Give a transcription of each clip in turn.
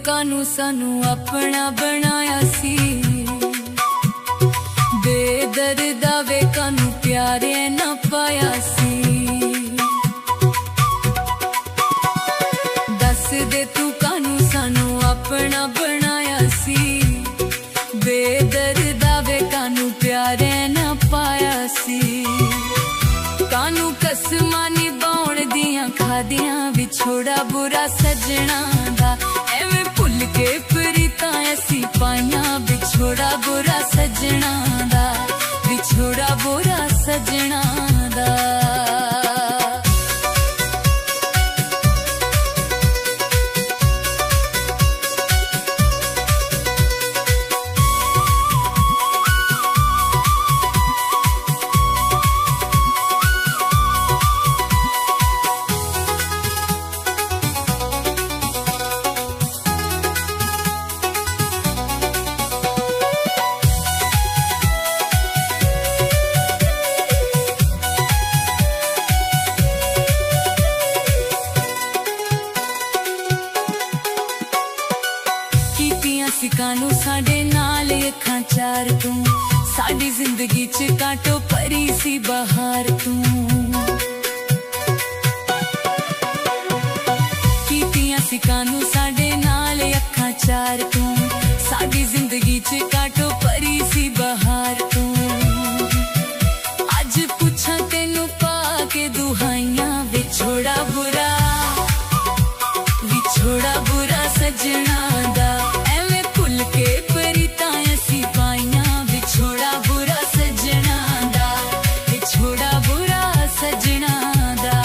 कानू सानू अपना बनाया सी। बेदर्दा वे कानू प्यारे ना पाया सी। दस दे तू कानू सानू अपना बनाया सी। बेदर्दा वे कानू प्यारे ना पाया सी। कानू कसमां निभाउण दियां खादियां विछोड़ा बुरा सजना दा। एवें भुल के प्रीतां असीं पाइयां विछोड़ा बुरा सजना दा। विछोड़ा बुरा सजना दा। कानू साडे नाल अखां चार तू। साडी जिंदगी च काटो परी सी बहार तू। कीतियां सी कानू साडे नाल अखां चार तू। साडी जिंदगी च काटो परी सी बहार तू। अज पुछां तेनू पा के दुहाइयां विछोड़ा बुरा। विछोड़ा बुरा सजना दा। के प्रीतां असीं पाइयां विछोड़ा बुरा सजना दा। विछोड़ा बुरा सजना दा।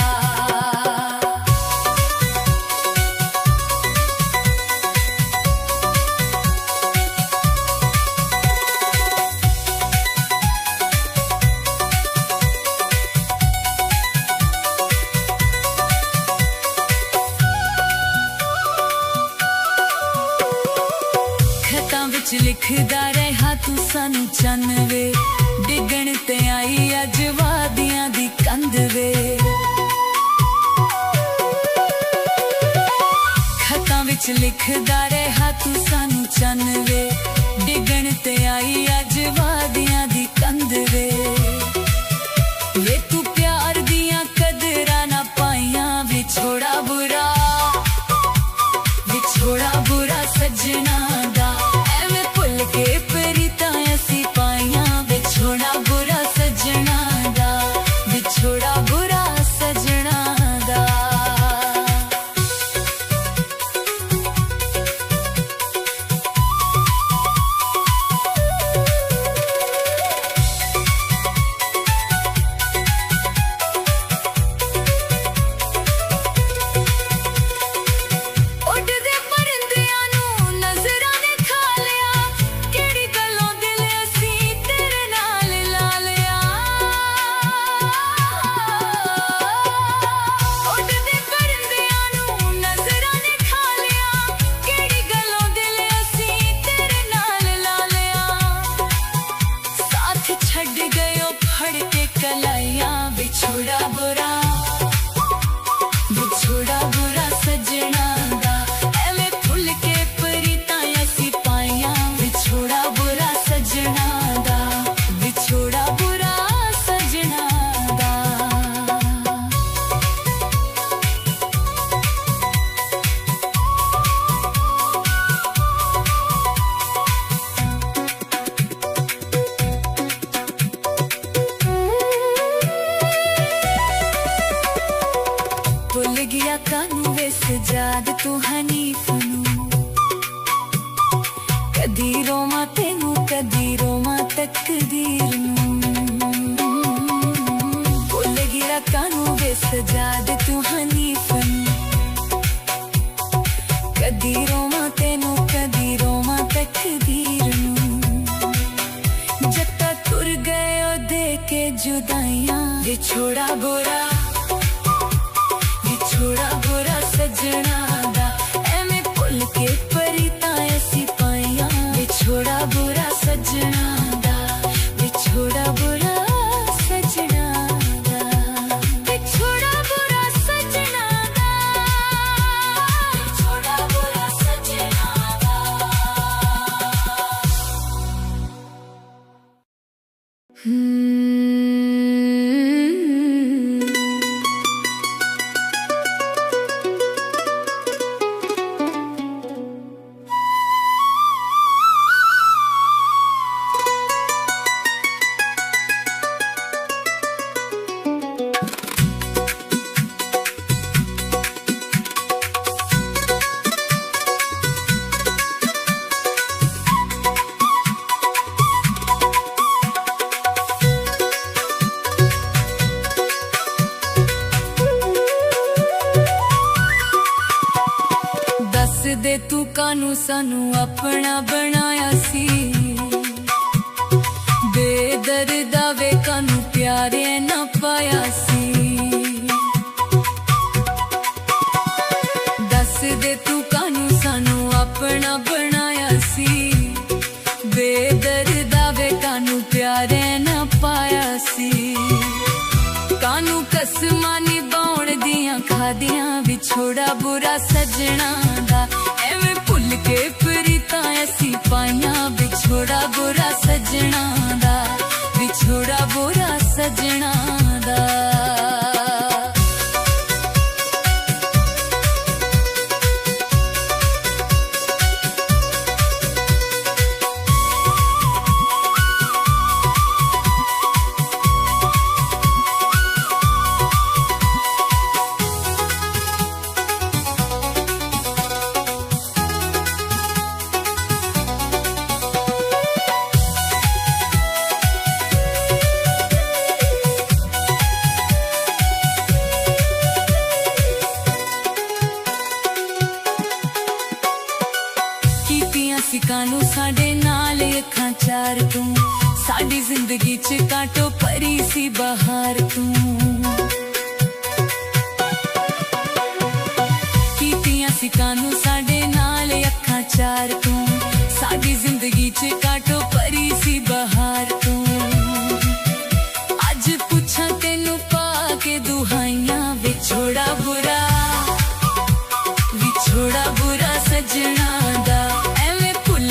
विच लिखदा रहा तू सानू चन्न वे। डिगण ते आई अज वादियां दी कंध वे। खतां विच लिखदा रहा तू सानू चन्न वे। डिगण ते आई अज वादियां दी कंध वे। वे तू प्यार दियां कदरां ना पाइयां विछोड़ा बुरा। विछोड़ा बुरा सजना दा। के प्रीतां असीं पाइयां विछोड़ा बुरा सजना दा। विछोड़ा बुरा सजना दा। विछोड़ा बुरा। विछोड़ा बुरा सजना दा। एवें भुल के प्रीतां असीं पाइयां विछोड़ा बुरा सजना दा। विछोड़ा बुरा सजना दा। भुल गया कानू वे सजाद तू हनीफ नू। कदी रोमा तेनू कदी रोमा तकदीर नू। भुल गया कानू वे सजाद तू हनीफ नू। कदी रोमा तेनू कदी रोमा तकदीर नू। जत्ता तुर गए ओ दे के जुदाइयां विछोड़ा बुरा। विछोड़ा बुरा सजना दा। एवें भुल के प्रीतां असीं पाइयां विछोड़ा बुरा सजना दा। विछोड़ा बुरा सजना दा। विछोड़ा बुरा सजना दा। विछोड़ा बुरा सजना दे तू कानू सानू अपना बनाया सी, बेदर्दा वे कानू प्यारे ना पाया सी। दस दे तू कानू सानू अपना बनाया सी, बेदर्दा वे कानू प्यारे ना पाया सी। कानू कसमा निभाउण दियां खादियां विछोड़ा बुरा सजना दा, एवें भुल के प्रीतां ऐसी पाइयां विछोड़ा बुरा सजना दा, विछोड़ा बुरा सजना दा। कानू साडे नाल अखां चार तू, साडी जिंदगी च काटो परी सी बहार तू। कीतियां सी कानू साडे नाल अखां चार तू, साडी जिंदगी च काटो परी सी बहार तू। अज पुछां तेनू पाके दुहाइयां विछोड़ा बुरा, विछोड़ा बुरा सजना दा,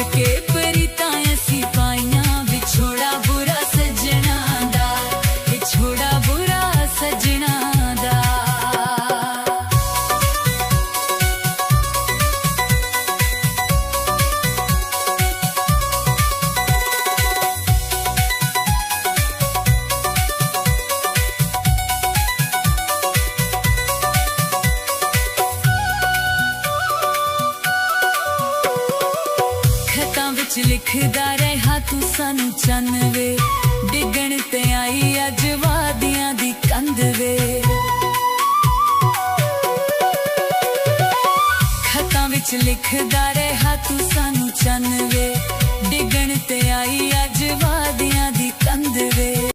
के प्रीतां ऐसी पाइयां विछोड़ा बुरा सजना दा, विछोड़ा बुरा सजना दा। लिखदा रहा तू सानू चन वे, डिगण ते आई अज वादियां दी कंध वे। खतां विच लिखदा रहा तू सानू चन वे, डिगण ते आई